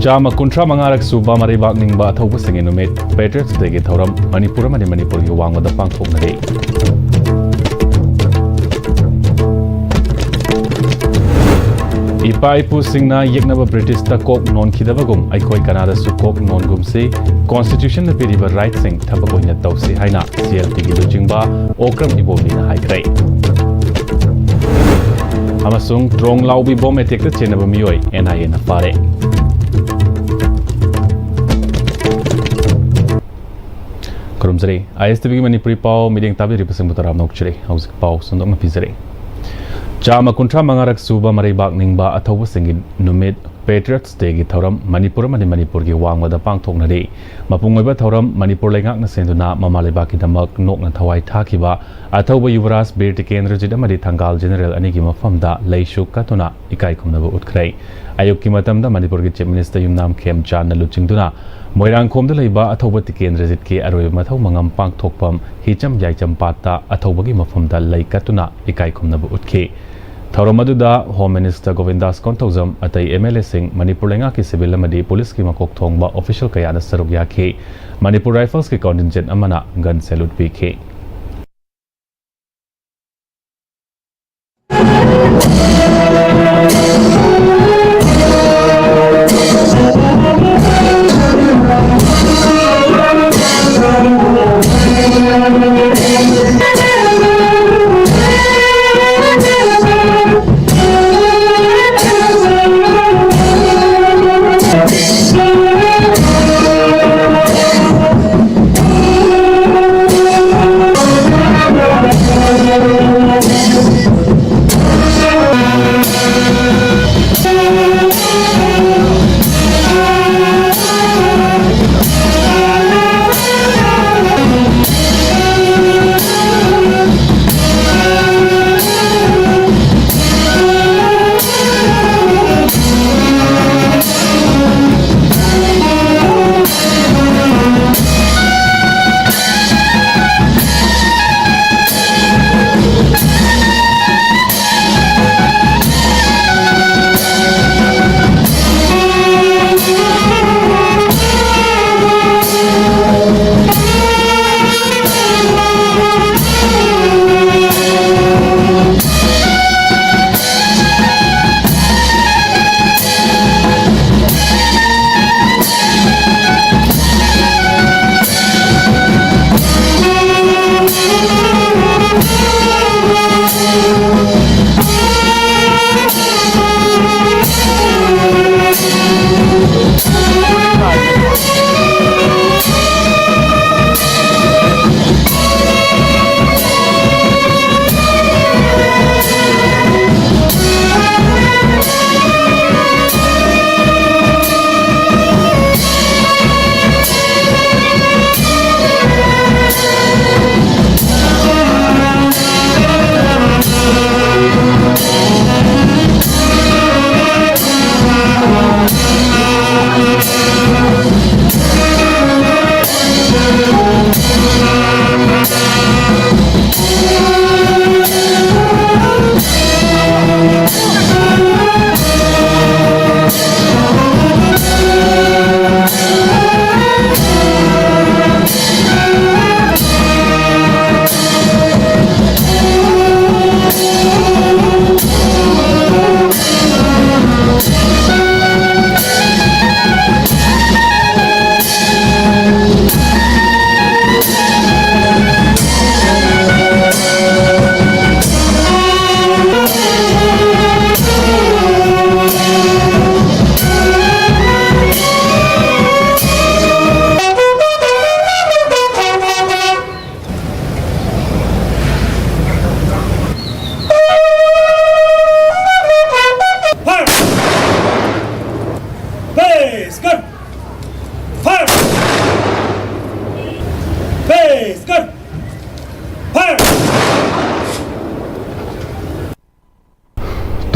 Chama kuntra mangarak suba maribak ningba thaubu singi numit Patriots degi thauram Manipur mani Manipur gi wangwada pangthoknari. Ipa ipu singna yeknaba British ta kok non khidabagum aikoi Canada su kok non gumsi Constitution na piriba right sing thabakoina tausi haina CLP gi lujingba okram ibobina haikrai. Amasung drong laubi bom attack ta chenaba miyoi NIA na pare. Kurumzari, ISTV Manipuri Pau meeting tabi represent Butaram Nokchiri, House Pau Sundong Pizari. Chama kuntra mangarak suba maribak ningba athawu singin numit Patriots Day Thoram Manipur mani Manipur gi wangwada pangthoknari. Mapungoiba Thoram Manipur lengak na senduna mamaleba kidamak nok na thawai thakiba athawu Yuvaras Bir Tikendrajit amadi Thangal General anigi mafamda leishuk katuna ikai khumnaba utkrai. Ayuk ki matamda Manipur gi Chief Minister Yumnam Khem Chan na luchingduna Moirang khomda leiba athawu Tikendrajit ki aroi mathau mangam pangthokpam hicham yaicam patta athawu gi mafamda leikatuna ikai khumnaba utkhi. Thauromaduda Home Minister Govindas Kontauzam atai MLA Singh Manipur lenga ki civil amadi police ki makok thongba official kayana saruk yakhi Manipur Rifles ki contingent amana gun salute pikhi.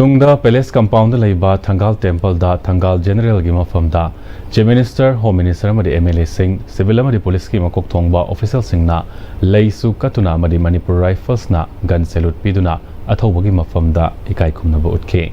Tungda Palace Compound Laiba Thangal Temple da Thangal General gi mafamda Chief Minister Home Minister amadi MLA Singh Civil amadi Police ki makok thongba Official Singh na leisu katuna amadi Manipur Rifles na gun salute piduna athawbagi mafamda ikai khumnaba utkhe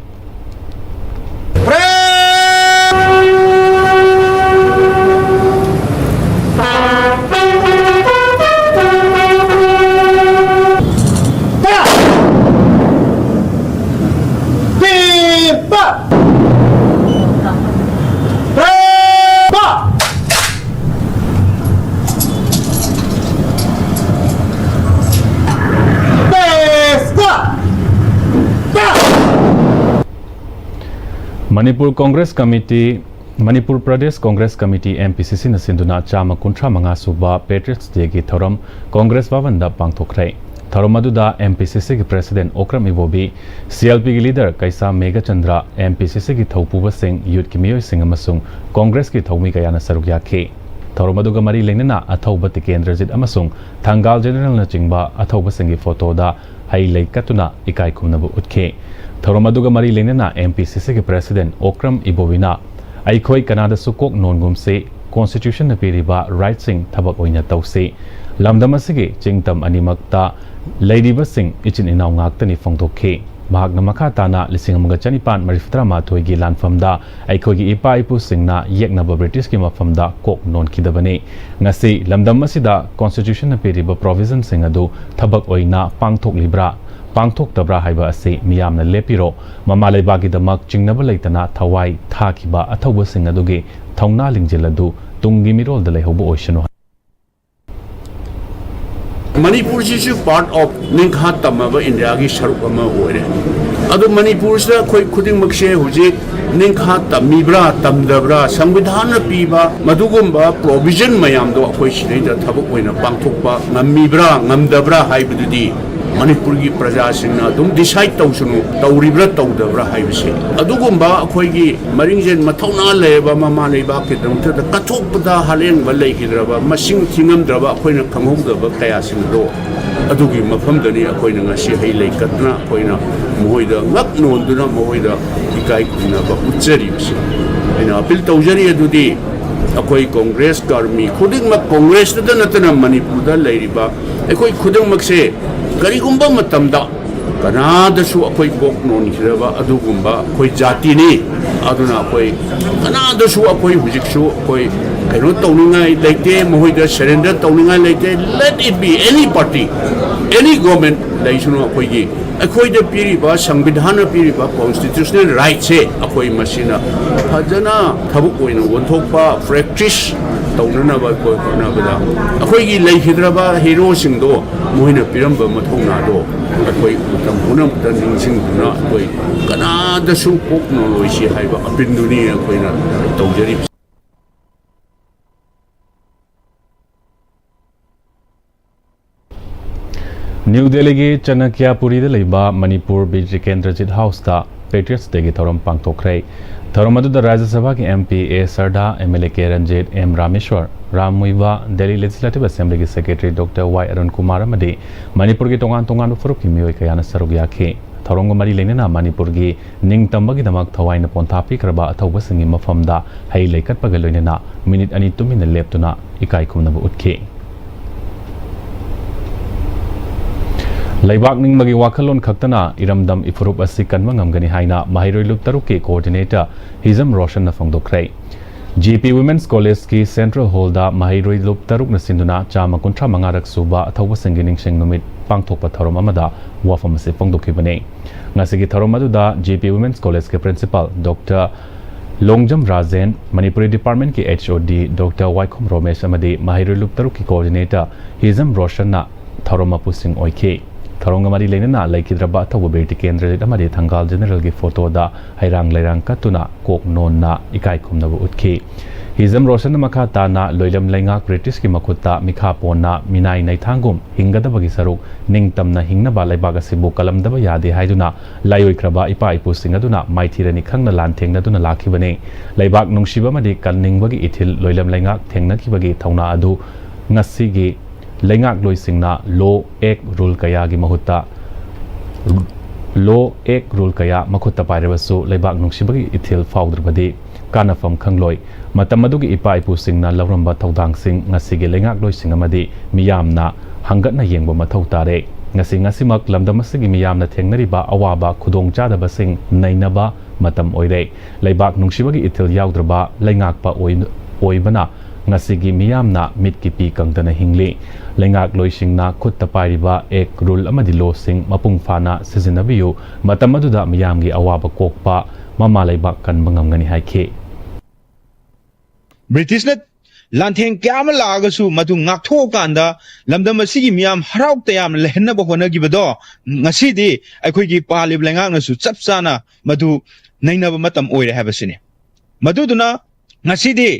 Manipur Congress Committee Manipur Pradesh Congress Committee MPCC na sinduna chama kuntra manga suba Patriots Day gi thoram Congress Bhavanda pangthokre thoram aduda MPCC gi President Okram Ibobi CLP gi leader Kaisa Mega Chandra MPCC gi thaupuba sing youth ki miyoi sing amasung Congress ki thaumi kayana saruk yakhe thoram aduga mari lengnana athauba Tikendrajit amasung Thangal General na chingba athauba sing gi photo da hai leikatuna ikai khumnabu utke thoram aduga mari lengnana MPCC gi President Okram Ibobina Aikoi Canada Sukok non se Constitution na piriba right sing thabak oina tause lamdamasige chingtam animakta ladiba sing ichin inaw ngaktani phongdokhe bahag na makha tana lising amaga chanipan mariftra ma thoigi lanfamda aikoi gi ipa ipu singna yekna ba British ki mafamda kok non kidabane ngasi lamdamasida Constitution na piriba provision sing adu thabak oina pangthok libra Pangthok tabra haiba ase miyamna lepiro mama leibagi damak chingnaba leitana thawai thakiba athauba sing aduge thauna lingjiladu tungi mirol da lehobu oishano Manipur is part of Ningha Tamava India gi Sharukama ore adu Manipur sa khoi khuding makshe huje Ningha Tamibra Tamdabra Samvidhana piba madugumba provision mayam do khoi shirei da thabuk oina pangthokpa ngamibra ngamdabra haibududi Manipur gi praja singna dum decide tawsunu tawribra tawdabra haibse adugumba akhoi gi maringjen mathauna leba mama leba ke damta da kathokpada halen balai hidraba masing thingamdraba akhoina khanghogdaba kaya singdo adugi mafamdani akhoina ngasi hei leikatna akhoina mohoida ngak nonduna mohoida ikai kuna ba uchari bse ina apil tawjari adudi akhoi Congress karmi khuding mak Congress da natana Manipur da leiriba akhoi khuding mak se Karigumba matamda Kanada su akoy kok non hiraba adugumba akoy jati ni aduna akoy Kanada su akoy hujik su akoy kaino tawningai leite mohoida surrender tawningai leite let it be any party any government laisunu akoy gi akoy de piriba samvidhana piriba constitutional right se akoy masina phajana thabuk oina wonthokpa practice tawna ba ko na bada akoy gi lei hidraba hero singdo moina piramba mathongna do akoy utam hunam tan ningsing duna akoy Kanada su kok no loisi haiba apinduni akoy na tawjari New Delhi gi Chanakyapuri da leiba Manipur Bijri Kendrajit House da Patriots Day gi thoram pangthokre thoram adu da Rajya Sabha ki MP A Sarda MLA K Ranjit M Rameshwar Ramuiba Delhi Legislative Assembly ki Secretary Dr Y Arun Kumar amadi Manipur gi tongan furup ki miyoi kayana saruk yakhe thorongo mari lenena Manipur gi ningtamba gi damak thawaina pontha pikraba athauba singi mafamda hai leikat pagaloinena minute ani tumina leptuna ikai khumnabu utke Laibak ning magi wakalon khaktana iramdam ifurup asi kanma ngamgani haina mahiroi lup taruk ke coordinator Hizam Roshan na phongdokrai GP Women's College ki Central Hall da mahiroi lup taruk na sinduna chama kuntra mangarak suba athauba singining sing numit pangthokpa thorom amada wafam ase phongdokhibane ngasigi thorom adu da GP Women's College ke principal Dr Longjam Rajen Manipuri Department ki HOD Dr Waikhom Romesh amadi mahiroi lup taruk ki coordinator Hizam Roshan na thoroma pusing oike Tharonga mari lenena laikidraba thawu berti kendra amari Thangal General gi photo da hairang lairang katuna kok non na ikai khumnabu utki Hizam Roshan makha tana loilam laingak British ki makhutta mikha ponna minai nai thangum hingadabagi saruk ningtamna hingnaba laibaga sibu kalamdaba yade haiduna laioi kraba ipa ipu singaduna maithirani khangna lan thengna duna lakhibane laibak nungshiba madi kalningbagi ithil loilam laingak thengna kibagi thauna adu ngasigi Lengak loi singna law ek rule kaya gi mahutta law ek rule kaya makhutta pairebasu leibak nungsibagi ithil faudrbadi kanafam khangloi matamadu gi ipa ipu singna lawramba thodang sing ngasigi lengak loi singamadi miyamna hangatna yengba mathau tare ngasimak lamdamasigi miyamna thengnariba awaba khudong chadaba sing nainaba matam oire leibak nungsibagi ithil yaudrba lengakpa oibana ngasigi miyamna mitkipi kangdana hingli lengak loisingna khutta pairiba ek rule amadi law sing mapung fana sizinabiyu matamaduda miyamgi awaba kokpa mama leibak kan bangamgani haike British net lantheng kyam lagasu madu ngaktho kanda lamdam asigi miyam harauk tayam lehenna bo hona gibado ngasidi akhoi gi palib lengak nasu chapchana madu nainaba matam oire habasine maduduna ngasidi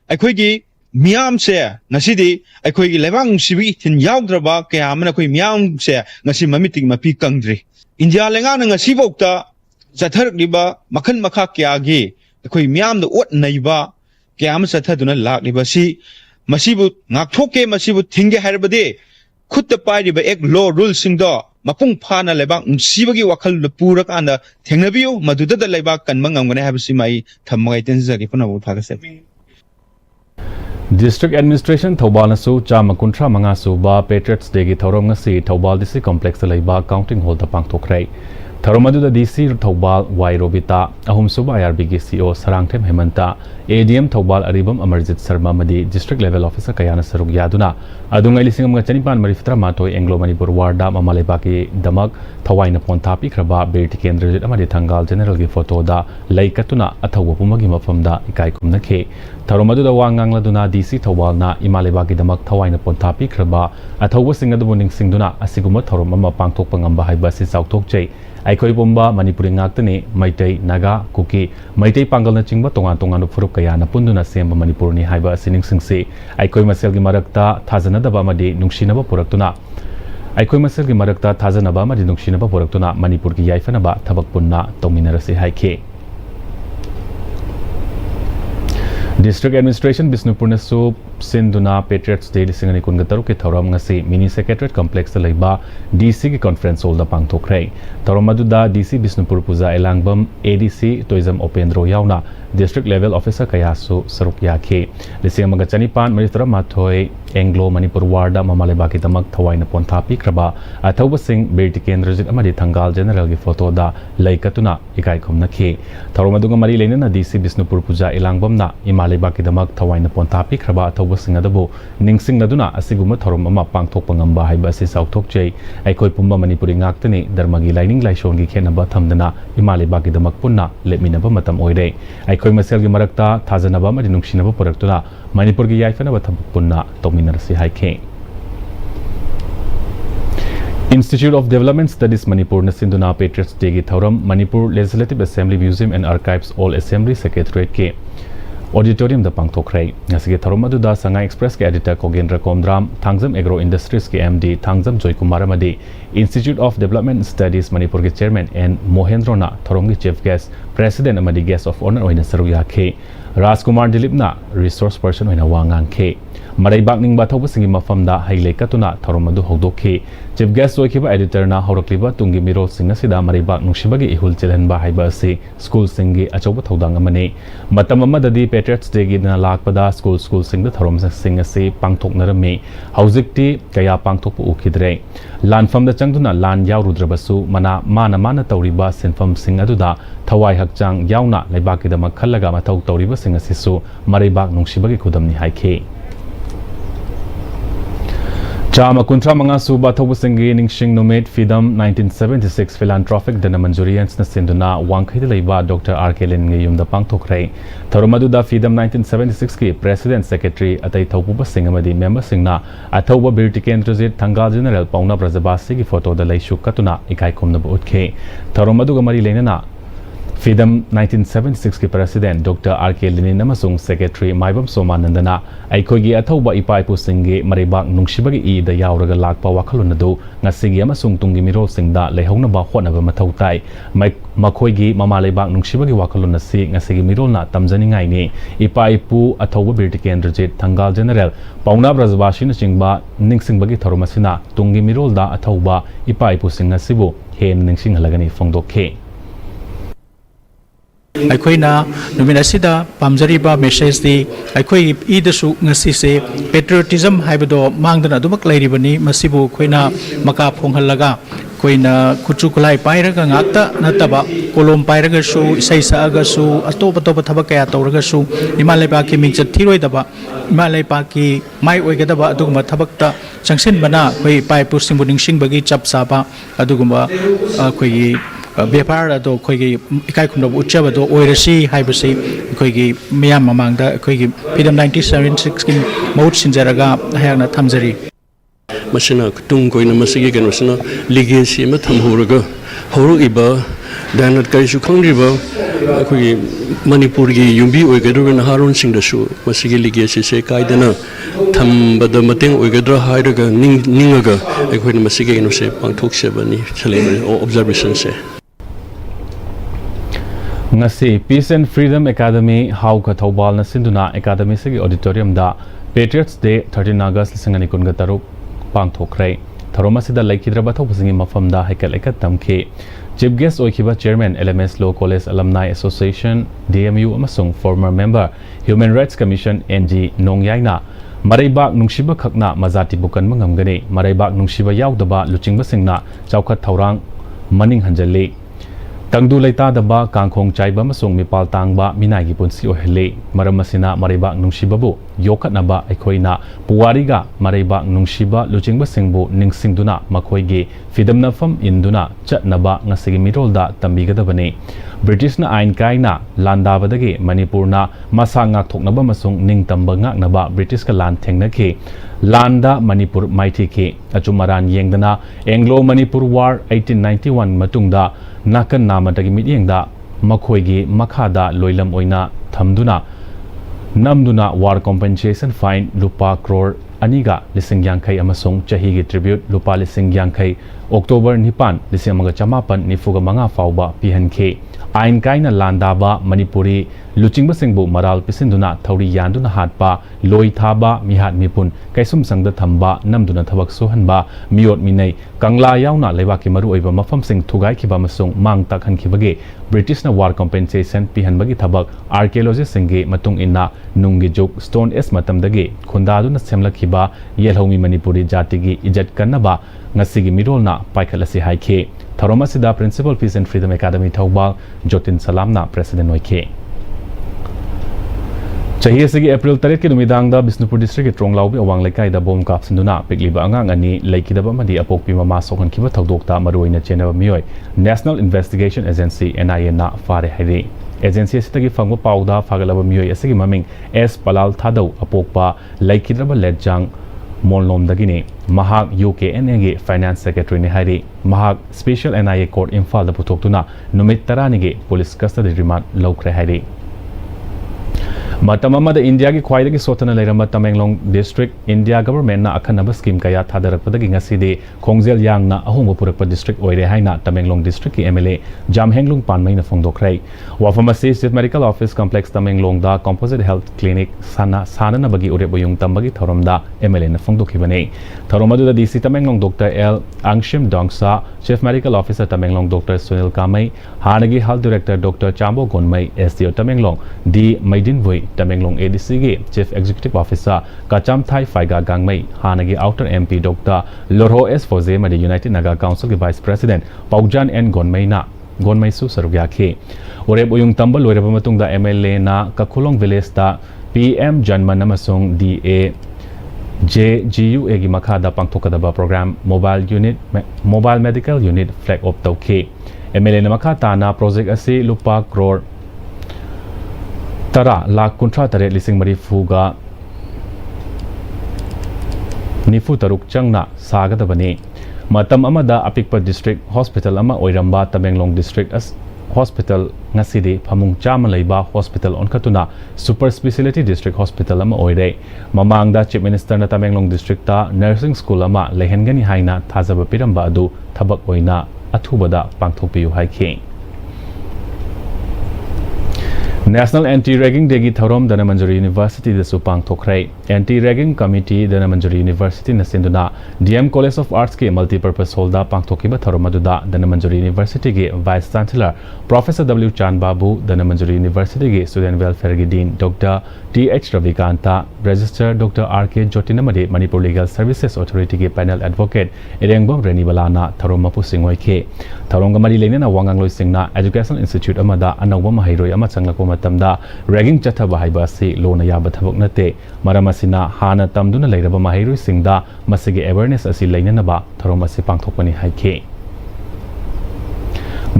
akhoi miam se ngasidi akhoi lebang sibi thin yaudraba kaya amana akhoi miam se ngasi mamiting mapi kangdri India lenga na ngasi bokta sathar liba makhan makha kya gi akhoi miam da ot naiba kaya am sathaduna lak liba si masibu ngakhoke masibu thinge harbade khutta pai liba ek law rule sing do mapung phana lebang sibagi wakhal purak anda thengnabiu maduda da leba kanma ngamgane habsi mai thammagai tenjagi puna bu phagase District Administration Thobal Nasu Chama Kuntra Mangasu Ba Patriots Degi Thorom Ngasi Thobal DC Complex Laiba Counting Hall da Pangthokrai Tharomadu da DC Thobal Wairobita Ahum Suba IRB CEO Sarangthem Hemanta ADM Thobal Aribam Amarjit Sharma Madi District Level Officer Kayana Saruk Yaduna Adungai Lisingam Chanipan Mariftra Matoi Anglo Manipur Warda Mamalebaki Damak Thawaina Pontapi Kraba Berti Kendra Amadi Thangal General gi photo da Laikatuna Athawa Pumagi Mafamda Ikai Kumna Ke Tharomadu da Wangangla Duna DC Thobal na Imalebaki Damak Thawaina Pontapi Kraba Athawa Singadu Buning Singduna Asiguma Thorom Ama Pangthok Pangamba Haiba Si Sautok Chei Aikoi Bomba Manipuri Ngaktani Maitai Naga Kuki Maitai Pangal na Chingba Tongan Tongan Furuk Kayana Punduna Semba Manipurni Haiba Sining Singsi Aikoi Maselgi Marakta Thazanadaba Madi Nungshinaba Puraktuna Aikoi Maselgi Marakta Thazanaba Madi Nungshinaba Puraktuna Manipurki Yaifanaba Thabak Punna Tominarasi Haike District Administration Bisnupur Nasu Sinduna Patriots Day Singani Kungataru Ki Thoram Ngasi Mini Secretariat Complex Laiba DC ki Conference Hall da Pangthokrai Thoramadu da DC Bisnupur Puja Elangbam ADC Tourism Opendro Yauna District Level Officer Kayasu Saruk Yakhe Lisingamaga Chanipan Marithra Mathoi Anglo Manipur Warda Mamaleba ki Damak Thawaina Ponthapi Kraba Athauba Singh Berti Kendrajit Amadi Thangal General gi photo da Laikatuna Ikai Khomna Khe Thoromaduga Mari Lenana DC Bisnupur Puja Elangbam na Imaleba ki Damak Thawaina Ponthapi Kraba Athauba Singh adabu Ningsing Naduna Asiguma Thorom Ama Pangthok Pangamba Haiba Si Sauthok Chei Aikoi Pumba Manipuri Ngaktani Dharmagi Laining Laishon gi Khenaba Thamdana Imaleba ki Damak Punna Lepminaba Matam Oire Aikoi Masel gi Marakta Thazanaba Madi Nungshinaba Puraktuna Manipur gi Yaifanaba Thabak Punna Tominarasi Haike Institute of Development Studies Manipur Nasinduna Patriots Day gi Thoram Manipur Legislative Assembly Museum and Archives All Assembly Secretariat ke Auditorium da Pangthokrai Ngasige Tharomadu da Sanga Express ke editor Kogendra Komdram Thangzam Agro Industries ke MD Thangzam Joy Kumar Amadi Institute of Development Studies Manipur ke Chairman and Mohendro na Thorongi Chief Guest President Amadi Guest of Honor oina saru yakhe Rajkumar Dilip na Resource Person oina wangang khe Marai Bakning Bathobu Singi Mafamda Haile Katuna Tharomadu Hodokhe Chief Guest Oikiba Editor na Horokliba Tungi Miro Singha Sida Marai Bak Nungshibagi Ihul Chilhanba Haiba Si School Singi Achoba Thodang Amane Matam Amadadi Patriots Day gi na lakpada School Singda Tharom Singha Si Pangthoknarame Hauzikti Kaya Pangthokpu Ukhidre Lanfam da Changduna Lan Yaurudrabasu Mana Tauriba Sinfam Sing Aduda Thawai Hakchang Yauna Laibakidama Khallaga Mathau Tauriba Singha Sisu Marai Bak Nungshibagi Khudamni Haike Chama Kuntra Manga Suba Thobu Singi Ningsing Nomade Fidam 1976 Philanthropic Danamanjurians na Sinduna Wangkhai Leiba Dr. R.K. Lin Yum da Pangthokrai Tharomadu da Fidam 1976 ki President Secretary Atai Thaupuba Singamadi Member Singna Athauba Birti Kendrajit Thangal General Pauna Brazabasi ki photo da Laishu Katuna Ikai Khomna Utke Tharomadu ga Mari Lenana Fidam 1976 ki President Dr. R.K. Lin Namasung Secretary Maibam Somanandana Aikogi Athauba Ipaipu Singi Maribak Nungshibagi I da Yauraga Lakpa Wakhalunadu Ngasigi Amasung Tungi Mirol Singda Lehaunaba Honaba Mathau Tai Makoigi Mama Leibak Nungshibagi Wakhalunasi Ngasigi Mirolna Tamzaningai ni Ipaipu Athauba Birti Kendrajit Thangal General Pauna Brazbashi na Chingba Ningsingbagi Tharomasina Tungi Mirolda Athauba Ipaipu Singasibu Hen Ningsing Halagani Fongdokhe ꯑꯩꯈꯣꯏꯅ ꯅꯨꯃꯤꯠ ꯑꯁꯤꯗ ꯄꯥꯝꯖꯔꯤꯕ ꯃꯦꯁꯦꯖꯗꯤ ꯑꯩꯈꯣꯏ ꯏꯗꯁꯨ ꯉꯁꯤꯁꯦ ꯄꯦꯇ꯭ꯔꯤꯌꯣꯇꯤꯖꯝ ꯍꯥꯏꯕꯗꯣ ꯃꯥꯡꯗꯅ ꯑꯗꯨꯃꯛ ꯂꯩꯔꯤꯕꯅꯤ ꯃꯁꯤꯕꯨ ꯑꯩꯈꯣꯏꯅ ꯃꯀꯥ ꯐꯣꯡꯍꯜꯂꯒ ꯑꯩꯈꯣꯏꯅ ꯈꯨꯠꯁꯨ ꯈꯨꯠꯂꯥꯏ ꯄꯥꯏꯔꯒ ꯉꯥꯛꯇ ꯅꯠꯇꯕ ꯀꯣꯂꯣꯝ ꯄꯥꯏꯔꯒꯁꯨ ꯏꯁꯩ ꯁꯛꯑꯒꯁꯨ ꯑꯇꯣꯞ ꯑꯇꯣꯞꯄ ꯊꯕꯛ ꯀꯌꯥ ꯇꯧꯔꯒꯁꯨ ꯏꯃꯥ ꯂꯩꯕꯥꯛꯀꯤ ꯃꯤꯡꯆꯠ ꯊꯤꯔꯣꯏꯗꯕ ꯏꯃꯥ ꯂꯩꯕꯥꯛꯀꯤ ꯃꯥꯏ ꯑꯣꯏꯒꯗꯕ ꯑꯗꯨꯒꯨꯝꯕ ꯊꯕꯛꯇ ꯆꯪꯁꯤꯟꯕꯅ ꯑꯩꯈꯣꯏ ꯏꯄꯥ ꯏꯄꯨꯁꯤꯡꯕꯨ ꯅꯤꯡꯁꯤꯡꯕꯒꯤ ꯆꯞ ꯆꯥꯕ ꯑꯗꯨꯒꯨꯝꯕ ꯑꯩꯈꯣꯏꯒꯤ ꯕꯦꯄꯥꯔ ꯑꯗꯣ ꯑꯩꯈꯣꯏꯒꯤ ꯏꯀꯥꯏ ꯈꯨꯝꯅꯕ ꯎꯠꯆꯕꯗꯣ ꯑꯣꯏꯔꯁꯤ ꯍꯥꯏꯕꯁꯤ ꯑꯩꯈꯣꯏꯒꯤ ꯃꯤꯌꯥꯝ ꯃꯃꯥꯡꯗ ꯑꯩꯈꯣꯏꯒꯤ ꯐꯤꯗꯝ 1976ꯀꯤ ꯃꯍꯨꯠ ꯁꯤꯟꯖꯔꯒ ꯑꯩꯍꯥꯛꯅ ꯊꯝꯖꯔꯤ ꯃꯁꯤꯅ ꯇꯨꯡ ꯀꯣꯏꯅ ꯃꯁꯤꯒꯤ ꯀꯩꯅꯣꯁꯤꯅ ꯂꯤꯒꯦꯁꯤ ꯑꯃ ꯊꯝꯍꯧꯔꯒ ꯍꯧꯔꯛꯏꯕ dan karisu khangriba akhoi manipur gi yumbi oigadru naharun singdasu masigi legacy se kaidana thambada mateng oigadra hairaga ningaga akhoi masigi no se pangthok sebani chalai observation se ngasi Peace and Freedom Academy how ka thobal na sinduna academy se auditorium da Patriots Day 13 August 2023 pangthokrai tharoma sida laikhidraba thopasingi mafamda haikal ekat tamke Chief guest oikiba chairman LMS Law College Alumni Association DMU amasung former member Human Rights Commission NG Nongyaina Maraibak nungshiba khakna mazati bukan mangamgani Maraibak nungshiba yaudaba luchingba singna chawkhat thaurang maning hanjali Tangdu leita daba kangkhong chaiba masung mipal tangba minai gi punsi ohele maram asina Maraibak nungshibabu yokhatnaba aikhoina puwariga Maraibak nungshiba luchingba singbu ningsingduna makhoigi fidamna fam induna chatnaba ngasigi mirolda tambigadabani British na ain kaina landabadagi Manipurna masa ngak thoknaba masung ningtamba ngaknaba British ka land thengnakhe landa Manipur maiti ke achumaran yengdana Anglo Manipur War 1891 matungda nakan namadagi mityengda makhoigi makhada loilam oina thamduna namduna war compensation fine lupa crore aniga lising yangkai amasung chahi gi tribute lupa lising yangkai October 9 lising mga chamapan nifuga mga fauba pihankhe ain kaina landaba Manipuri luchingba singbu maral pisinduna thauri yanduna hatpa loi thaba mihat mipun kaisum sangda thamba namduna thabak sohanba miot minai kangla yauna leibaki maru oiba mafam sing thugai khiba masung mang takhan khibage British na war compensation pihanbagi thabak archaeologist singge matung inna nungi juk stone s matamdagi khundaduna semlakhiba yelhomi Manipuri jatigi ijat kannaba ngasigi mirolna paikhalasi haikhe tharoma sida Principal Peace and Freedom Academy Thauba Jotin Salamna President oike Chahi asigi April 3 ki numidangda Bisnupur District ki Tronglaubi awang lekai da bom kap sinduna pikliba angang ani laikidaba madi apokpi mama sokhan kiba thaudokta maruina chenaba mioi National Investigation Agency NIA na fare hairi agency asitagi fangwa pauda fagalaba mioi asigi maming S Palal Thadau apokpa laikidaba lejang Molnom dagini Mahak UKNA ge Finance Secretary ni hari Mahak Special NIA Court Imphal da putoktuna numit tarani ge police custody remand laukre hari Matamamada India ki khwaidagi sotana leiramba Tamenglong District India government na akhanaba scheme kaya thadarakpadagi ngasidi khongjel yangna ahongba purakpa district oire haina Tamenglong District ki MLA Jamhenglung Panmai na phongdokrai wafamasi State Medical Office Complex Tamenglong da Composite Health Clinic sana bagi ureboyung tambagi thoromda MLA na phongdokhibane thoromadu da DC Tamenglong Dr L Angshim Dongsa Chief Medical Officer Tamenglong Dr Sunil Kamai Hanagi Health Director Dr Chambo Gonmai SDO Tamenglong D Maidin Voi Tamenglong ADC ge Chief Executive Officer Kacham Thai Faiga Gangmai Hanagi Outer MP Dr Lorho S Foze Madi United Naga Council ge Vice President Paujan N Gonmai na Gonmai su sarugya khe oreb uyung tambal loiraba matungda MLA na Kakhulong Village da PM Janman amasung DA JGU egi makhada pangthokadaba program mobile medical unit flag up tawkhe MLA na makhata na project ase lupa crore tara lakh kuntra tare lising mari fuga nifu taruk changna sagadabani matam amada apikpa district hospital ama oiramba Tamenglong district as hospital ngasidi phamung chama leiba hospital onkatuna super speciality district hospital ama oire mamangda chief minister na Tamenglong district ta nursing school ama lehengani haina thajaba piramba adu thabak oina athubada pangthokpiu haikhe National Anti-Ragging Day gi thorom Danamanjari University da supang thokrai Anti-Ragging Committee Danamanjari University na sinduna DM College of Arts ke multi-purpose hall da pangthokiba thoromadu da Danamanjari University ge Vice Chancellor Professor W Chan Babu Danamanjari University ge Student Welfare ge Dean Dr TH Ravikanta Register Dr RK Jotinamade Manipur Legal Services Authority ge Panel Advocate Erengbom Renibalana thoroma pu singoi ke thorongga mari lenena wangangloi singna Educational Institute amada anawba mahairoi ama changlako matamda ragging chathaba haiba si lona yaba thabok nate maramasina hana tamduna leiraba mahairoi singda masigi awareness asi leinanaba thorom asi pangthokpani haikhe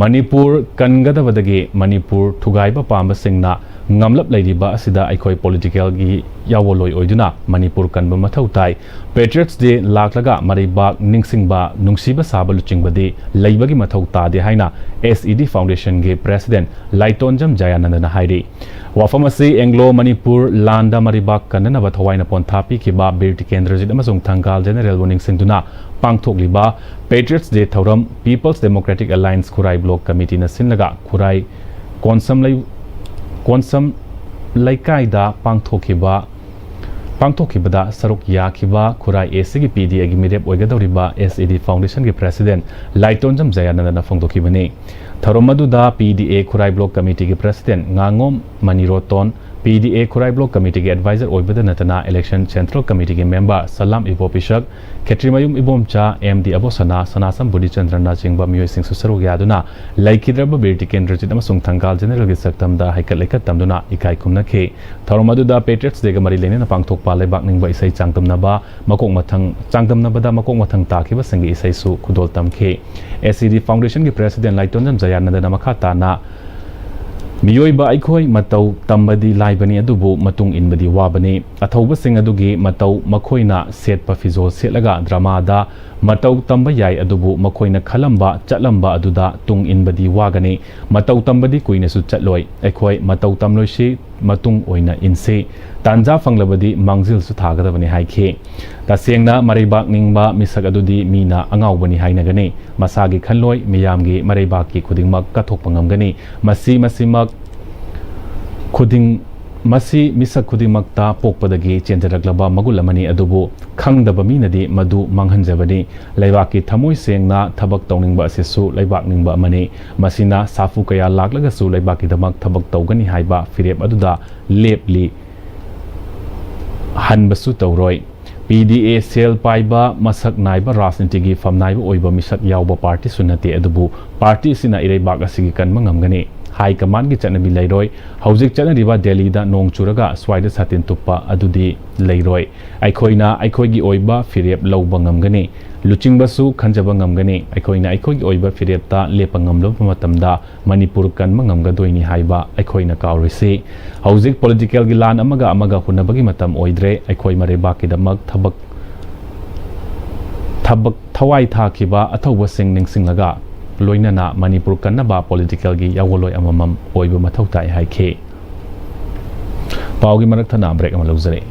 Manipur kangadabadagi Manipur thugaiba pamba singna ngamlap leiriba asida aikoi political gi yawoloi oiduna Manipur kanba mathau tai Patriots de laklaga maribak ningsingba nungsiba saba luchingbadi leibagi mathau ta de haina SED Foundation ge president Laitonjam Jayanandana hairi wafamasi Anglo Manipur landa maribak kanana ba thawaina pon thapi kiba birti kendrajit amasung thangal general warning singduna pangthokliba Patriots de thoram People's Democratic Alliance Khurai Block Committee na sinlaga Khurai Konsam Laikaida Pangthokibada Saruk Yakiba Khurai ACG PDA gi mirep oigadoriba SED Foundation gi president Laitonjam Jayanandana phongdokibani Tharomaduda PDA Khurai Block Committee gi president Ngangom Maniroton PDA Khurai Block Committee gi advisor oibada natana Election Central Committee gi member Salam Ibopisak Ketrimayum Ibomcha MD Abosana Sanasam Budi Chandrana Chingba Miyoi Sing Susaru Yaduna Laikidraba Birti Kendrajit amasung Thangal General gi saktamda haikat laikat tamduna ikai kumna ke Tharomaduda Patriots de gamari lenena pangthokpa leibak ningba isai changtamnaba makok mathang changtamnabada makok mathang takiba sangi isai su khudol tamke SED Foundation gi president Laitonjam Jayanandana makhatana Miyoiba aikoi matau tambadi laibani adubu matung inbadi wabani athauba sing adugi matau makoina setpa fizol setlaga drama da matau tamba yai adubu makoina khalamba chatlamba aduda tung inbadi wagani matau tambadi kuina su chatloi aikoi matau tamloisi matung oina inse tanja fanglabadi mangjil su thagadabani haikhe tasengna mareibak ningba misak adudi mina angaubani hainagani masagi khanloi miyamgi mareibak ki khudingmak kathokpa ngamgani masimak khuding masi misak khudingmakta pokpadagi chenjaraklaba magul amani adubu khangdaba minadi madu manghanjabani leibaki thamoi sengna thabak tawningba asisu leibak ningba amani masina safu kaya laklaga su leibaki damak thabak tawgani haiba firep aduda lepli hanbasu tawroi PDA sel paiba masak naiba rajnitigi famnaiba oiba misak yawba party sunati adubu party sina ireibak asigi kanma ngamgani High Command ki chanabi leiroi hauzik chanariba Delhi da nong churaga swaida satin tuppa adudi leiroi aikoina aikoigi oiba firep lawba ngamgani luchingbasu khanjaba ngamgani aikoina aikoigi oiba firep ta lepa ngamloba matamda Manipur kanma ngamgadoini haiba aikoina kaurisi hauzik political gi lan amaga hunabagi matam oidre aikoi mareba ki damak thabak thawai thakiba athauba sing ningsinglaga loinana Manipur kanaba political gi yawoloi amamam oiba mathau tai haikhe paugi marak thana break ama lozare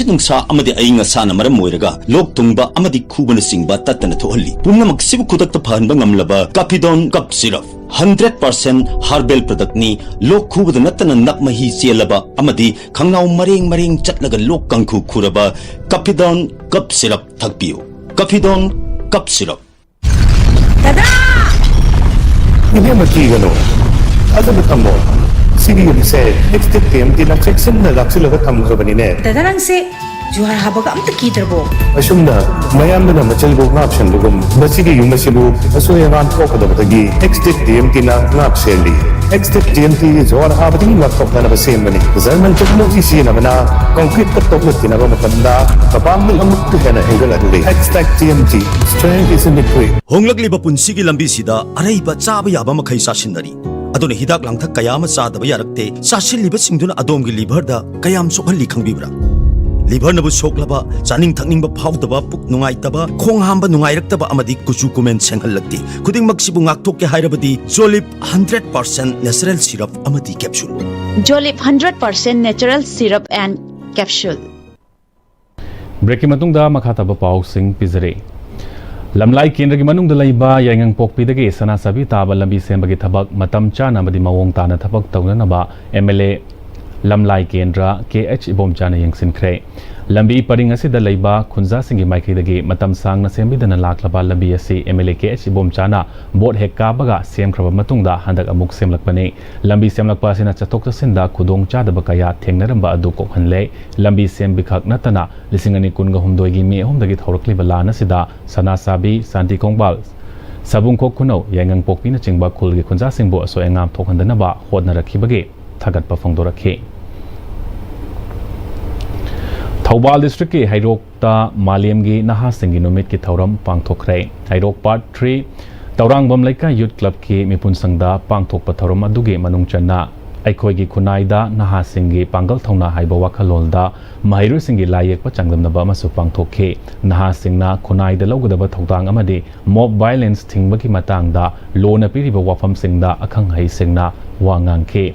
nungsa amadi ainga sana maram moiraga lok tungba amadi khubana singba tatana thohalli pumnamak sibu khudakta phanba ngamlaba Capidon cup syrup 100% herbal product ni lok khubada natana nakmahi selaba amadi khangnaw mareng chatlaga lok kangkhu khuraba Capidon cup syrup thakpiyo Capidon cup syrup Ini magigano. Ada betamo. Sini yung isa. Next time, tinakseksan na laksila ka tamu sa banine. Tadarang se, juhar habaga am takitarbo. Asum na, mayam na machalbo ngapsyan lugum. Masigi yung masibu, aso yung ko kada batagi. Next time, tinakapseli. Next time, juhar habaga ngapsok na nabasin bani. Zaman tukmo isi na mana, concrete katok na tinaba matanda, kapamil ang muktuhan na hinggal aduli. Next time, strength is in the quick. Honglagliba punsigi lambisida araiba chaba yaba makai sasinari aduna hidak langthak kayama sadaba yarakte sasilliba singduna adomgi liver da kayam sokhalli khangbibra liver nabu soklaba chaning thakningba phawdaba puk nungaitaba khong hamba nungairaktaba amadi kuchu kumen senghallakti khuding maksibu ngaktokke hairabadi Jolip 100% natural syrup amadi capsule Jolip 100% natural syrup and capsule breaking matungda makhataba pau sing pizare lamlai kendra gi manung da laiba yangang pokpidagi sana sabi taba lambi sembagi thabak matam chana madi mawong tana thabak tawna ba MLA lamlai kendra KH ibom chana yangsin khre lambi paring asida laiba khunja singi maikidagi matam sangna sembidana laklaba lambi asi MLA KH ibom chana bot hekka baga semkhraba matungda handak amuk semlakpane lambi semlakpa sina chatok sinda khudong chadaba kaya thengnaramba adu kokhanle lambi sembikhak natana lisingani kunga humdoi gi me humdagi thorokliba lana sida sana sabi santi kongbal sabung khok khunau yangang pokpina chingba khulgi khunja singbo aso engam thokhandana ba hodna rakhibage thagat pa phongdorakhe Thawbal district ki Hairok ta Malemgi naha singi numit ki thauram pangthokre Hairok part 3 Taurang Bam Laika Youth Club ki mipun sangda pangthokpa thauram adugi manung channa ꯑꯩꯈꯣꯏꯒꯤ ꯈꯨꯟꯅꯥꯏꯗ ꯅꯍꯥꯁꯤꯡꯒꯤ ꯄꯥꯡꯒꯜ ꯊꯧꯅꯥ ꯍꯥꯏꯕ ꯋꯥꯈꯜꯂꯣꯟꯗ ꯃꯍꯩꯔꯣꯏꯁꯤꯡꯒꯤ ꯂꯥꯏ ꯌꯦꯛꯄ ꯆꯥꯡꯗꯝꯅꯕ ꯑꯃꯁꯨ ꯄꯥꯡꯊꯣꯛꯈꯤ ꯅꯍꯥꯁꯤꯡꯅ ꯈꯨꯟꯅꯥꯏꯗ ꯂꯧꯒꯗꯕ ꯊꯧꯗꯥꯡ ꯑꯃꯗꯤ ꯃꯣb ꯚꯥꯏꯂꯦꯟꯁ ꯊꯤꯡꯕꯒꯤ ꯃꯇꯥꯡꯗ ꯂꯣꯅ ꯄꯤꯔꯤꯕ ꯋꯥꯐꯝꯁꯤꯡꯗ ꯑꯈꯪ ꯑꯍꯩꯁꯤꯡꯅ ꯋꯥ ꯉꯥꯡꯈꯤ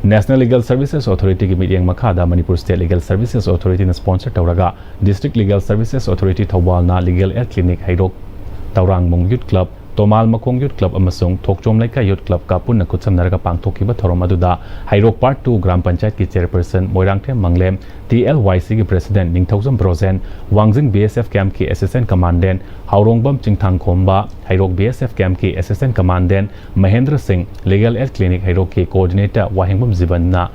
National Legal Services Authority ki mityeng makhada Manipur State Legal Services Authority na sponsor tawraga District Legal Services Authority Thawbal na Legal Aid Clinic hairok Taurang Mong Youth Club Tomal Makong Youth Club amasung Thokchom Laika Youth Club ka punna kutsamnaraga pangthokiba thorom aduda hairok part 2 Gram Panchayat ki chairperson Moirangthe Manglem TLYC ki president Ningthausam Brozen Wangjing BSF camp ki assistant commandant Haurongbam Chingthang Khomba hairok BSF camp ki assistant commandant Mahendra Singh Legal Aid Clinic hairok ki coordinator Wahengbam Zibanna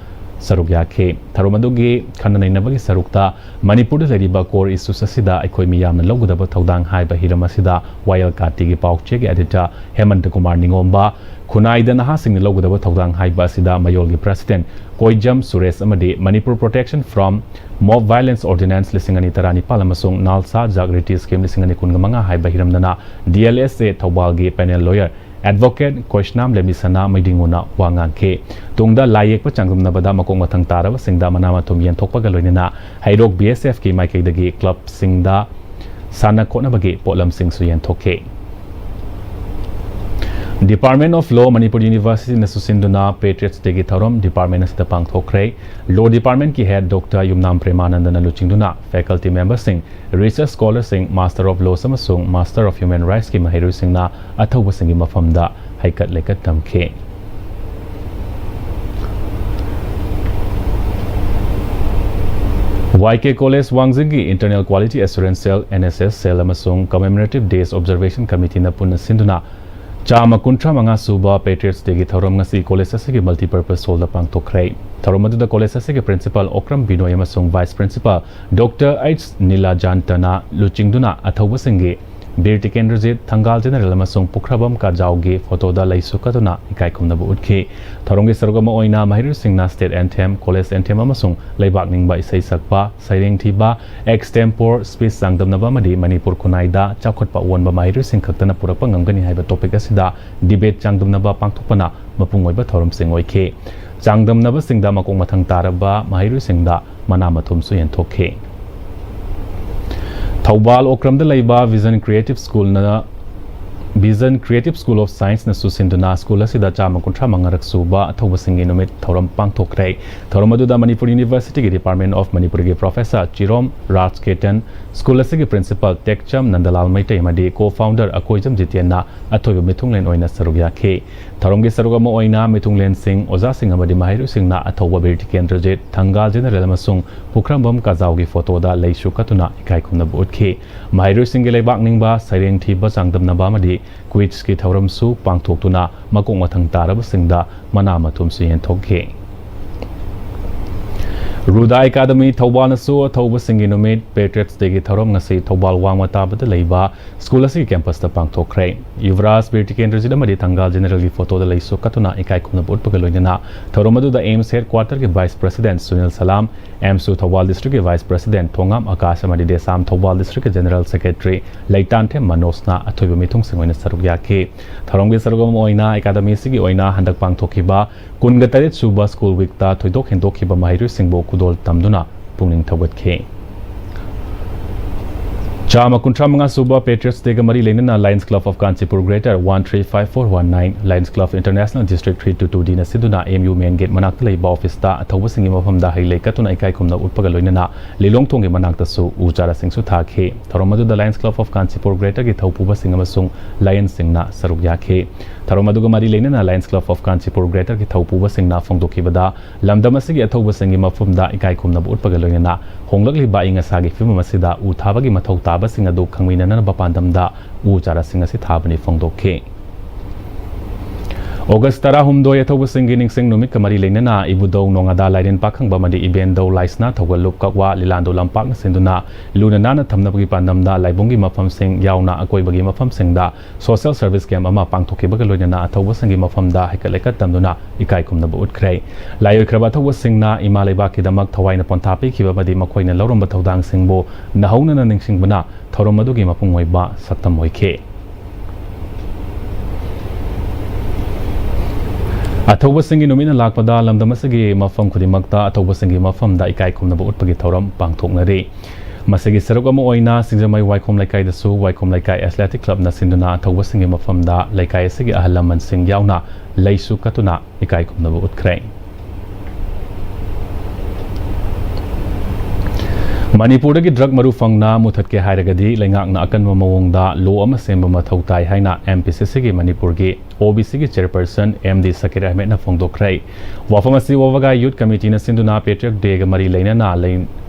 saruk yakhe tharomadugi khananainabagi sarukta Manipur da leriba core issues asida aikoi miyamna logudaba thodang haiba hiram asida Wayal Kati gi pauche gi editor Hemant Kumar Ningomba khunai da naha sing logudaba thodang haiba asida Mayol gi president Koijam Suresh amadi Manipur Protection from Mob Violence Ordinance lisingani tarani palamasung Nalsa Jagriti scheme lisingani kungamanga haiba hiramdana DLSA Thawbal gi panel lawyer Advocate Koishnam Lemisana Maidinguna Wangangke Tungda Layek Pachangum Nabada Makong Matang Tarava Singda Manama Tumian Tokpagaloinina Hairok BSF ki Maikadagi Club Singda Sana Konabagi Polam Sing Suyan Toke Department of Law Manipur University Nasusinduna Patriots Degi Tharom Department Asita Pangthokre Law Department ki Head Dr. Yumnam Premanandana Luchingduna Faculty Member Sing Research Scholar Sing Master of Law Samasung Master of Human Rights ki Mahiru Singna Athawa Singi Mafamda Haikat Lekat Tamke YK College Wangzingi Internal Quality Assurance Cell NSS Cell Amasung Commemorative Days Observation Committee na Punna Sinduna Chama kuntra manga suba Patriots Degi Thorom ngasi college asigi multi-purpose hall da pangthokre Thorom adu da college asigi principal Okram Binoy amasung vice principal Dr. H Nila Jantana Luchingduna athawa singi Bir Tikendrajit Thangal General amasung Pukhrabam ka jawgi photo da laisukatuna ikai khumnabu utki Thorom gi sarugama oina Mahiru Singna state anthem college anthem amasung leibak ningba isai sakpa saireng thiba extempore speech sangdamnaba madi Manipur Kunaida chakhotpa wonba Mahiru Sing khaktana purakpa ngamgani haiba topic asida debate changdamnaba pangthokpana mapung oiba Thorom Sing oike changdamnaba singda makong mathang taraba Mahiru Singda mana mathum su yenthokhe Thawbal Okramda Laiba Vision Creative School na Vision Creative School of Science na susinduna school asida chama kuntra mangarak suba athawa singi numit thoram pangthokre thoram aduda Manipur University gi Department of Manipur gi Professor Chirom Raj Ketan school asigi principal Tekcham Nandalal Maitai amadi co-founder Akoijam Jitiana athoiba mithunglen oina sarugya khe thoram gi sarugama oina mithunglen sing Oza Singh amadi Mahiru Singna athowa Birti Kendrajet Thangal General amasung Pukhrambam Kazau gi photo da leisu katuna ikai khumna botke Mahiru Singh gi leibak ningba saireng thiba changdamnaba amadi Quiz ki thauram su pangthoktuna makong mathang taraba singda mana mathum su yenthokhe Ruda Academy Thawbal na su thawba singi numit Patriots Degi Thauram ngasi Thawbal wangma tabada leiba school asigi campus da pangthokre Yuvraj Birti Kendrajit amadi Thangal General gi photo da leisu katuna ikai khumna botpaga loinana thauram adu da AIMS headquarter ki vice president Sunil Salam AMSU Thawbal district ki vice president Thongam Akash amadi Desam Thawbal district ki general secretary Laitanthe Manosna athoiba mithung singoina sarugya ke thauram gi sarugam oina academy sigi oina handak pangthokiba kunga suba school week ta thoidok hendokhiba Mahiru Singbo kudol tamduna pungning thawatke Chama kuntra manga suba Patriots Dega Mari Lenina Lions Club of Kanchipur Greater 135419 Lions Club International District 322D na siduna MU main gate manakta leiba office ta athawa singi mafamda hailei katuna ikai khumna utpaga loinana lilong thongi manakta su ujara sing su thakhe tharomadu the Lions Club of Kanchipur Greater gi thaupuba sing amasung Lions singna saruk yakhe tharomadu ga mari lenina Lions Club of Kanchipur Greater gi thaupuba singna phongdokhibada lamdam asigi athawa singi mafamda ikai khumna utpaga loinana honglakli ba inga sagi film masida u thabagi mathau taba sing adu khangminana bapandamda u chara sing asi thabani phongdokhe August 13 athawa singi ningsing numit kamari lenana ibudau nongada laiden pakhang bamadi event do laisna thawgal lup kakwa lilando lampak na sinduna luna nana thamnabagi pandamda laibongi mafam sing yauna akoi bagi mafam singda social service camp ama pangthoki baga loinana athawa singi mafamda haikaleka tamduna ikai khumna bu utkhrai layo khraba athawa singna imalaiba kidamak thawaina ponthapi khibabadi makoina loromba thodang singbo nahauna na ningsingbana thoromadugi mapungoi saktam hoikhe ꯑꯊꯧꯕꯁꯤꯡꯒꯤ ꯅꯨꯃꯤꯠꯅ ꯂꯥꯛꯄꯗ ꯂꯝꯗꯝ ꯑꯁꯤꯒꯤ ꯃꯐꯝ ꯈꯨꯗꯤꯡꯃꯛꯇ ꯑꯊꯧꯕꯁꯤꯡꯒꯤ ꯃꯐꯝꯗ ꯏꯀꯥꯏ ꯈꯨꯝꯅꯕ ꯎꯠꯄꯒꯤ ꯊꯧꯔꯝ ꯄꯥꯡꯊꯣꯛꯅꯔꯤ ꯃꯁꯤꯒꯤ ꯁꯔꯨꯛ ꯑꯃ ꯑꯣꯏꯅ ꯁꯤꯡꯖꯃꯩ ꯋꯥꯏꯈꯣꯝ ꯂꯩꯀꯥꯏꯗꯁꯨ ꯋꯥꯏꯈꯣꯝ ꯂꯩꯀꯥꯏ ꯑꯦꯊ꯭ꯂꯦꯇꯤꯛ ꯀ꯭ꯂꯕꯅ ꯁꯤꯟꯗꯨꯅ ꯑꯊꯧꯕꯁꯤꯡꯒꯤ ꯃꯐꯝꯗ ꯂꯩꯀꯥꯏ ꯑꯁꯤꯒꯤ ꯑꯍꯜ ꯂꯃꯟꯁꯤꯡ ꯌꯥꯎꯅ ꯂꯩꯁꯨ ꯀꯠꯇꯨꯅ ꯏꯀꯥꯏ ꯈꯨꯝꯅꯕ ꯎꯠꯈ꯭ꯔꯦ ꯃꯅꯤꯄꯨꯔꯗꯒꯤ ꯗ꯭ꯔꯛ ꯃꯔꯨ ꯐꯪꯅ ꯃꯨꯊꯠꯀꯦ ꯍꯥꯏꯔꯒꯗꯤ ꯂꯩꯉꯥꯛꯅ ꯑꯀꯟꯕ ꯃꯑꯣꯡꯗ ꯂꯣ ꯑꯃ ꯁꯦꯝꯕ ꯃꯊꯧ ꯇꯥꯏ ꯍꯥꯏꯅ MPCCꯒꯤ ꯃꯅꯤꯄꯨꯔꯒꯤ OBCꯒꯤ ꯆꯦꯌꯔꯄꯔꯁꯟ MD ꯁꯀꯤꯔ ꯑꯍꯃꯦꯗꯅ ꯐꯣꯡꯗꯣꯛꯈ꯭ꯔꯦ ꯋꯥꯐꯝ ꯑꯁꯤ ꯋꯥꯕꯒꯥꯏ ꯌꯨꯠ ꯀꯃꯤꯇꯤꯅ ꯁꯤꯟꯗꯨꯅ ꯄꯦꯇ꯭ꯔꯤꯌꯠ ꯗꯦꯒ ꯃꯔꯤ ꯂꯩꯅꯅ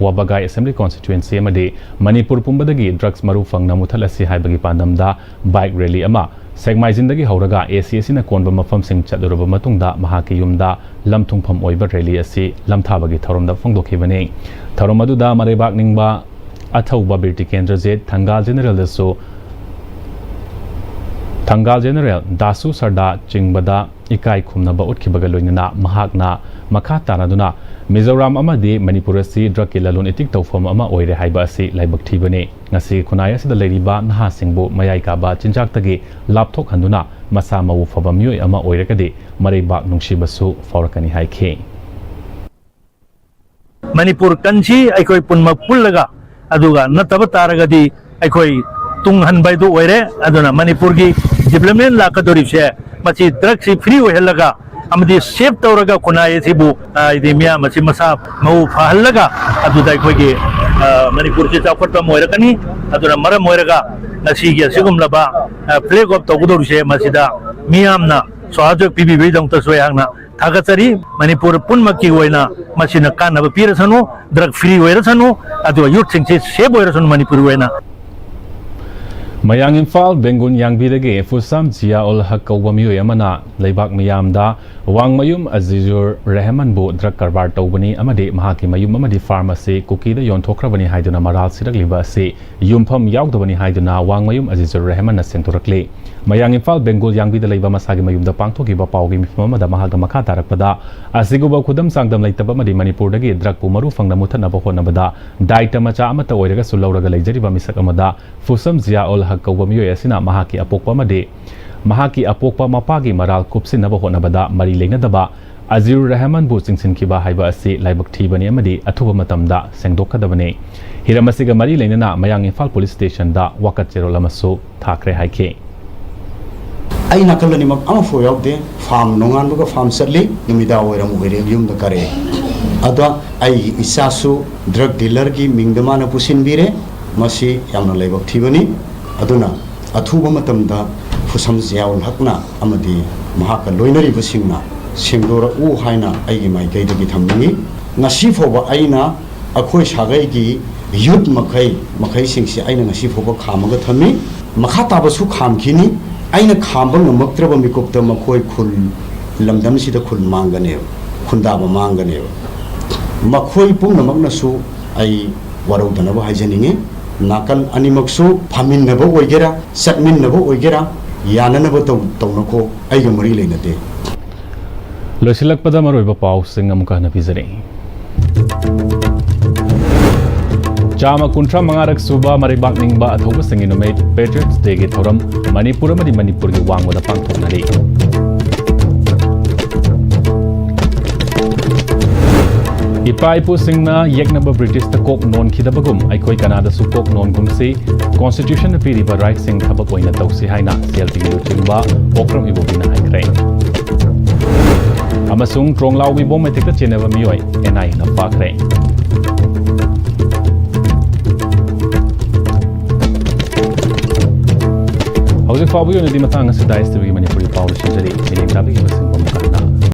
ꯋꯥꯕꯒꯥꯏ ꯑꯦꯁꯦꯝꯕ꯭ꯂꯤ ꯀꯣꯟꯁꯇꯤꯇ꯭ꯌꯨꯑꯦꯟꯁꯤ ꯑꯃꯗꯤ ꯃꯅꯤꯄꯨꯔ ꯄꯨꯝꯕꯗꯒꯤ ꯗ꯭ꯔꯛꯁ ꯃꯔꯨ ꯐꯪꯅ ꯃꯨꯊꯠꯂꯁꯤ ꯍꯥꯏꯕꯒꯤ ꯄꯥꯟꯗꯝꯗ ꯕꯥꯏꯛ ꯔꯦꯂꯤ ꯑꯃ ꯁꯦꯛꯃꯥꯏꯖꯤꯟꯗꯒꯤ ꯍꯧꯔꯒ AC ꯑꯁꯤꯅ ꯀꯣꯟꯕ ꯃꯐꯝꯁꯤꯡ ꯆꯠꯂꯨꯔꯕ ꯃꯇꯨꯡꯗ ꯃꯍꯥꯛꯀꯤ ꯌꯨꯝꯗ ꯂꯝꯊꯨꯡꯐꯝ ꯑꯣꯏꯕ ꯔꯦꯂꯤ ꯑꯁꯤ ꯂꯝꯊꯥꯕꯒꯤ ꯊꯧꯔꯝꯗ ꯐꯣꯡꯗꯣꯛꯈꯤꯕꯅꯤ ꯊꯧꯔꯝ ꯑꯗꯨꯗ ꯃꯔꯩꯕꯥꯛ ꯅꯤꯡꯕ ꯑꯊꯧꯕ ꯕꯤꯔ ꯇꯤꯀꯦꯟꯗ꯭ꯔꯖꯤꯠ ꯊꯪꯒꯥꯜ ꯖꯦꯅꯔꯦꯜꯗꯁꯨ ꯊꯪꯒꯥꯜ ꯖꯦꯅꯔꯦꯜ ꯗꯥꯁꯨ ꯁꯔꯗꯥ ꯆꯤꯡꯕꯗ ꯏꯀꯥꯏ ꯈꯨꯝꯅꯕ ꯎꯠꯈꯤꯕꯒ ꯂꯣꯏꯅꯅ ꯃꯍꯥꯛꯅ ꯃꯈꯥ ꯇꯥꯅꯗꯨꯅ ꯃꯤꯖꯣꯔꯥꯝ ꯑꯃꯗꯤ ꯃꯅꯤꯄꯨꯔ ꯑꯁꯤ ꯗ꯭ꯔꯛꯀꯤ ꯂꯂꯣꯟ ꯏꯇꯤꯛ ꯇꯧꯐꯝ ꯑꯃ ꯑꯣꯏꯔꯦ ꯍꯥꯏꯕ ꯑꯁꯤ ꯂꯥꯏꯕꯛ ꯊꯤꯕꯅꯤ ꯉꯁꯤ ꯈꯨꯟꯅꯥꯏ ꯑꯁꯤꯗ ꯂꯩꯔꯤꯕ ꯅꯍꯥꯁꯤꯡꯕꯨ ꯃꯌꯥꯏ ꯀꯥꯕ ꯆꯤꯟꯖꯥꯛꯇꯒꯤ ꯂꯥꯞꯊꯣꯛꯍꯟꯗꯨꯅ ꯃꯁꯥ ꯃꯎ ꯐꯕ ꯃꯤꯑꯣꯏ ꯑꯃ ꯑꯣꯏꯔꯒꯗꯤ ꯃꯔꯩꯕꯥꯛ ꯅꯨꯡꯁꯤꯕꯁꯨ ꯐꯥꯎꯔꯛꯀꯅꯤ ꯍꯥꯏꯈꯤ ꯃꯅꯤꯄꯨꯔ ꯀꯟꯁꯤ ꯑꯩꯈꯣꯏ ꯄꯨꯟꯃꯛ ꯄꯨꯜꯂꯒ ꯑꯗꯨꯒ ꯅꯠꯇꯕ ꯇꯥꯔꯒꯗꯤ ꯑꯩꯈꯣꯏ ꯇꯨꯡꯍꯟꯕꯩꯗꯨ ꯑꯣꯏꯔꯦ ꯑꯗꯨꯅ ꯃꯅꯤꯄꯨꯔꯒꯤ ꯗꯤꯕꯦꯂꯞꯃꯦꯟ ꯂꯥꯛꯀꯗꯧꯔꯤꯕꯁꯦ ꯃꯁꯤ ꯗ꯭ꯔꯒꯁꯤ ꯐ꯭ꯔꯤ ꯑꯣꯏꯍꯜꯂꯒ ꯑꯃꯗꯤ ꯁꯦꯞ ꯇꯧꯔꯒ ꯈꯨꯟꯅꯥꯏ ꯑꯁꯤꯕꯨ ꯍꯥꯏꯗꯤ ꯃꯤꯌꯥꯝ ꯑꯁꯤ ꯃꯁꯥ ꯃꯎ ꯐꯍꯜꯂꯒ ꯑꯗꯨꯗ ꯑꯩꯈꯣꯏꯒꯤ ꯃꯅꯤꯄꯨꯔꯁꯤ ꯆꯥꯎꯈꯠꯄ ꯑꯃ ꯑꯣꯏꯔꯛꯀꯅꯤ ꯑꯗꯨꯅ ꯃꯔꯝ ꯑꯣꯏꯔꯒ ꯉꯁꯤꯒꯤ ꯑꯁꯤꯒꯨꯝꯂꯕ ꯐ꯭ꯂꯦꯛ ꯑꯣꯐ ꯇꯧꯒꯗꯧꯔꯤꯁꯦ ꯃꯁꯤꯗ ꯃꯤꯌꯥꯝꯅ ꯁꯍꯖꯣꯛ ꯄꯤꯕꯤꯕꯒꯤꯗꯃꯛꯇꯁꯨ ꯑꯩꯍꯥꯛꯅ ꯊꯥꯒꯠꯆꯔꯤ ꯃꯅꯤꯄꯨꯔ ꯄꯨꯝꯅꯃꯛꯀꯤ ꯑꯣꯏꯅ ꯃꯁꯤꯅ ꯀꯥꯟꯅꯕ ꯄꯤꯔꯁꯅꯨ ꯗ꯭ꯔग ꯐ꯭री ꯑꯣꯏꯔꯁꯅꯨ ꯑꯗꯨꯒ ꯌꯨꯠꯁꯤꯡꯁꯤ ꯁꯦꯞ ꯑꯣꯏꯔꯁꯅꯨ ꯃꯅꯤꯄꯨꯔ ꯑꯣꯏꯅ ꯃꯌꯥꯡ ꯏꯝꯐꯥꯜ ꯕꯦꯡꯒꯨꯟ ꯌꯥꯡꯕꯤꯗꯒꯤ ꯐꯨꯁꯥꯝ ꯖꯤꯌꯥ ꯎꯜ ꯍꯛ ꯀꯧꯕ ꯃꯤꯑꯣꯏ ꯑꯃꯅ ꯂꯩꯕꯥꯛ ꯃꯤꯌꯥꯝꯗ ꯋꯥꯡꯃꯌꯨꯝ ꯑꯖꯤꯖꯨꯔ ꯔꯦꯍꯃꯟꯕꯨ ꯗ꯭ꯔꯛ ꯀꯔꯕꯥꯔ ꯇꯧꯕꯅꯤ ꯑꯃꯗꯤ ꯃꯍꯥꯛꯀꯤ ꯃꯌꯨꯝ ꯑꯃꯗꯤ ꯐꯥꯔꯝ ꯑꯁꯤ ꯀꯨꯀꯤꯗ ꯌꯣꯟꯊꯣꯛꯈ꯭ꯔꯕꯅꯤ ꯍꯥꯏꯗꯨꯅ ꯃꯔꯥꯜ ꯁꯤꯔꯛꯂꯤꯕ ꯑꯁꯤ ꯌꯨꯝꯐꯝ ꯌꯥꯎꯗꯕꯅꯤ ꯍꯥꯏꯗꯨꯅ ꯋꯥꯡꯃꯌꯨꯝ ꯑꯖꯤꯖꯨꯔ ꯔꯦꯍꯃꯟꯅ ꯁꯦꯡꯗꯣꯔꯛꯂꯤ ꯃꯌꯥꯡ ꯏꯝꯐꯥꯜ ꯕꯦꯡꯒꯨꯜ ꯌꯥꯡꯕꯤꯗ ꯂꯩꯕ ꯃꯁꯥꯒꯤ ꯃꯌꯨꯝꯗ ꯄꯥꯡꯊꯣꯛꯈꯤꯕ ꯄꯥꯎꯒꯤ ꯃꯤꯐꯝ ꯑꯃꯗ ꯃꯍꯥꯛꯅ ꯃꯈꯥ ꯇꯥꯔꯛꯄꯗ ꯑꯁꯤꯒꯨꯝꯕ ꯈꯨꯗꯝ ꯆꯥꯡꯗꯝ ꯂꯩꯇꯕ ꯑꯃꯗꯤ ꯃꯅꯤꯄꯨꯔꯗꯒꯤ ꯗ꯭ꯔꯛꯄꯨ ꯃꯔꯨ ꯐꯪꯅ ꯃꯨꯊꯠꯅꯕ ꯍꯣꯠꯅꯕꯗ ꯗꯥꯏꯇ ꯃꯆꯥ ꯑꯃꯠꯇ ꯑꯣꯏꯔꯒꯁꯨ ꯂꯧꯔꯒ ꯂꯩꯖꯔꯤꯕ ꯃꯤꯁꯛ ꯑꯃꯗ ꯐꯨꯁꯝ ꯖꯤꯌꯥ ꯎꯜ ꯍꯛ ꯀꯧꯕ ꯃꯤꯑꯣꯏ ꯑꯁꯤꯅ ꯃꯍꯥꯛꯀꯤ ꯑꯄꯣꯛꯄ ꯑꯃꯗꯤ ꯃꯍꯥꯛꯀꯤ ꯑꯄꯣꯛꯄ ꯃꯄꯥꯒꯤ ꯃꯔꯥꯜ ꯀꯨꯞꯁꯤꯟꯅꯕ ꯍꯣꯠꯅꯕꯗ ꯃꯔꯤ ꯂꯩꯅꯗꯕ ꯑꯖꯤꯔꯨꯔ ꯔꯦꯍꯃꯟꯕꯨ ꯆꯤꯡꯁꯤꯟꯈꯤꯕ ꯍꯥꯏꯕ ꯑꯁꯤ ꯂꯥꯏꯕꯛ ꯊꯤꯕꯅꯤ ꯑꯃꯗꯤ ꯑꯊꯨꯕ ꯃꯇꯝꯗ ꯁꯦꯡꯗꯣꯛꯀꯗꯕꯅꯤ ꯍꯤꯔꯝ ꯑꯁꯤꯒ ꯃꯔꯤ ꯂꯩꯅꯅ ꯃꯌꯥꯡ ꯏꯝꯐꯥꯜ ꯄꯨꯂꯤꯁ ꯁ꯭ꯇꯦꯁꯟꯗ ꯋꯥꯀꯠ ꯆꯦꯔꯣꯜ ꯑꯃꯁꯨ ꯊꯥꯈ꯭ꯔꯦ ꯍꯥꯏꯈꯤ ꯑꯩ ꯅꯥꯀꯜ ꯑꯅꯤꯃꯛ ꯑꯃꯐꯥꯎ ꯌꯥꯎꯗꯦ ꯐꯥꯝ ꯅꯣꯡꯉꯥꯟꯕꯒ ꯐꯥꯝ ꯆꯠꯂꯤ ꯅꯨꯃꯤꯗꯥꯡ ꯋꯥꯏꯔꯝ ꯑꯣꯏꯔꯦ ꯌꯨꯝꯗ ꯀꯥꯔꯛꯑꯦ ꯑꯗꯣ ꯑꯩꯒꯤ ꯏꯆꯥꯁꯨ ꯗ꯭ꯔꯛ ꯗꯤꯂꯔꯒꯤ ꯃꯤꯡꯗ ꯃꯥꯅ ꯄꯨꯁꯤꯟꯕꯤꯔꯦ ꯃꯁꯤ ꯌꯥꯝꯅ ꯂꯥꯏꯕꯛ ꯊꯤꯕꯅꯤ ꯑꯗꯨꯅ ꯑꯊꯨꯕ ꯃꯇꯝꯗ ꯐꯨꯁꯝ ꯖꯤꯌꯥ ꯎꯜ ꯍꯛꯅ ꯑꯃꯗꯤ ꯃꯍꯥꯛꯀ ꯂꯣꯏꯅꯔꯤꯕꯁꯤꯡꯅ ꯁꯦꯡꯗꯣꯔꯛꯎ ꯍꯥꯏꯅ ꯑꯩꯒꯤ ꯃꯥꯏꯀꯩꯗꯒꯤ ꯊꯝꯅꯤꯡꯉꯤ ꯉꯁꯤ ꯐꯥꯎꯕ ꯑꯩꯅ ꯑꯩꯈꯣꯏ ꯁꯥꯒꯩꯒꯤ ꯌꯨꯠ ꯃꯈꯩꯁꯤꯡꯁꯤ ꯑꯩꯅ ꯉꯁꯤ ꯐꯥꯎꯕ ꯈꯥꯝꯃꯒ ꯊꯝꯃꯤ ꯃꯈꯥ ꯇꯥꯕꯁꯨ ꯈꯥꯝꯈꯤꯅꯤ ꯑꯩꯅ ꯈꯥꯝꯕ ꯉꯝꯃꯛꯇ꯭ꯔꯕ ꯃꯤꯀꯨꯞꯇ ꯃꯈꯣꯏ ꯈꯨꯜ ꯂꯝꯗꯝꯁꯤꯗ ꯈꯨꯜ ꯃꯥꯡꯒꯅꯦꯕ ꯈꯨꯟꯗꯥꯕ ꯃꯥꯡꯒꯅꯦꯕ ꯃꯈꯣꯏ ꯄꯨꯝꯅꯃꯛꯅꯁꯨ ꯑꯩ ꯋꯥꯔꯧꯗꯅꯕ ꯍꯥꯏꯖꯅꯤꯡꯉꯤ ꯅꯥꯀꯜ ꯑꯅꯤꯃꯛꯁꯨ ꯐꯝꯃꯤꯟꯅꯕ ꯑꯣꯏꯒꯦꯔꯥ ꯆꯠꯃꯤꯟꯅꯕ ꯑꯣꯏꯒꯦꯔꯥ ꯌꯥꯅꯅꯕ ꯇꯧꯅꯈꯣ ꯑꯩꯒ ꯃꯔꯤ ꯂꯩꯅꯗꯦ ꯂꯣꯏꯁꯤꯜꯂꯛꯄꯗ ꯃꯔꯨꯑꯣꯏꯕ ꯄꯥꯎꯁꯤꯡ ꯑꯃꯨꯛꯀ ꯍꯟꯅ ꯄꯤꯖꯔꯤ ꯆꯥꯝꯃ ꯀꯨꯟꯊ꯭ꯔꯥ ꯃꯉꯥꯔꯛ ꯁꯨꯕ ꯃꯔꯩꯕꯥꯛ ꯅꯤꯡꯕ ꯑꯊꯧꯕꯁꯤꯡꯒꯤ ꯅꯨꯃꯤꯠ ꯄꯦꯇ꯭ꯔꯤꯌꯠꯁ ꯗꯦꯒꯤ ꯊꯧꯔꯝ ꯃꯅꯤꯄꯨꯔ ꯑꯃꯗꯤ ꯃꯅꯤꯄꯨꯔꯒꯤ ꯋꯥꯡꯃꯗ ꯄꯥꯡꯊꯣꯛꯅꯔꯤ ꯏꯄꯥ ꯏꯄꯨꯁꯤꯡꯅ ꯌꯦꯛꯅꯕ ꯕ꯭ꯔꯤꯇꯤꯁꯇ ꯀꯣꯛ ꯅꯣꯟꯈꯤꯗꯕꯒꯨꯝ ꯑꯩꯈꯣꯏ ꯀꯅꯥꯗꯁꯨ ꯀꯣꯛ ꯅꯣꯟꯒꯨꯝꯁꯤ ꯀꯣꯟꯁꯇꯤꯇ꯭ꯌꯨꯁꯟꯅ ꯄꯤꯔꯤꯕ ꯔꯥꯏꯠꯁꯤꯡ ꯊꯕꯛ ꯑꯣꯏꯅ ꯇꯧꯁꯤ ꯍꯥꯏꯅ ꯁꯦꯜꯇꯤꯒꯤ ꯂꯨꯆꯤꯡꯕ ꯑꯣꯀ꯭ꯔꯝ ꯏꯕꯣꯕꯤꯅ ꯍꯥꯏꯈ꯭ꯔꯦ ꯑꯃꯁꯨꯡ ꯇ꯭ꯔꯣꯡꯂꯥꯎꯕꯤ ꯕꯣꯝ ꯃꯩꯊꯦꯛꯇ ꯆꯦꯟꯅꯕ ꯃꯤꯑꯣꯏ NIAꯅ ꯐꯥꯈ꯭ꯔꯦ ꯍꯧꯖꯤꯛ ꯐꯥꯎꯕꯒꯤ ꯑꯣꯏꯅꯗꯤ ꯃꯇꯥꯡ ꯑꯁꯤꯗ ISTVꯒꯤ ꯃꯅꯤꯄꯨꯔꯤ ꯄꯥꯎ ꯂꯣꯏꯁꯤꯟꯖꯔꯤ ꯃꯤꯠꯌꯦꯡ ꯇꯥꯕꯤꯔꯤꯕꯁꯤꯡꯕꯨ ꯑꯃꯨꯛ ꯍꯟꯅ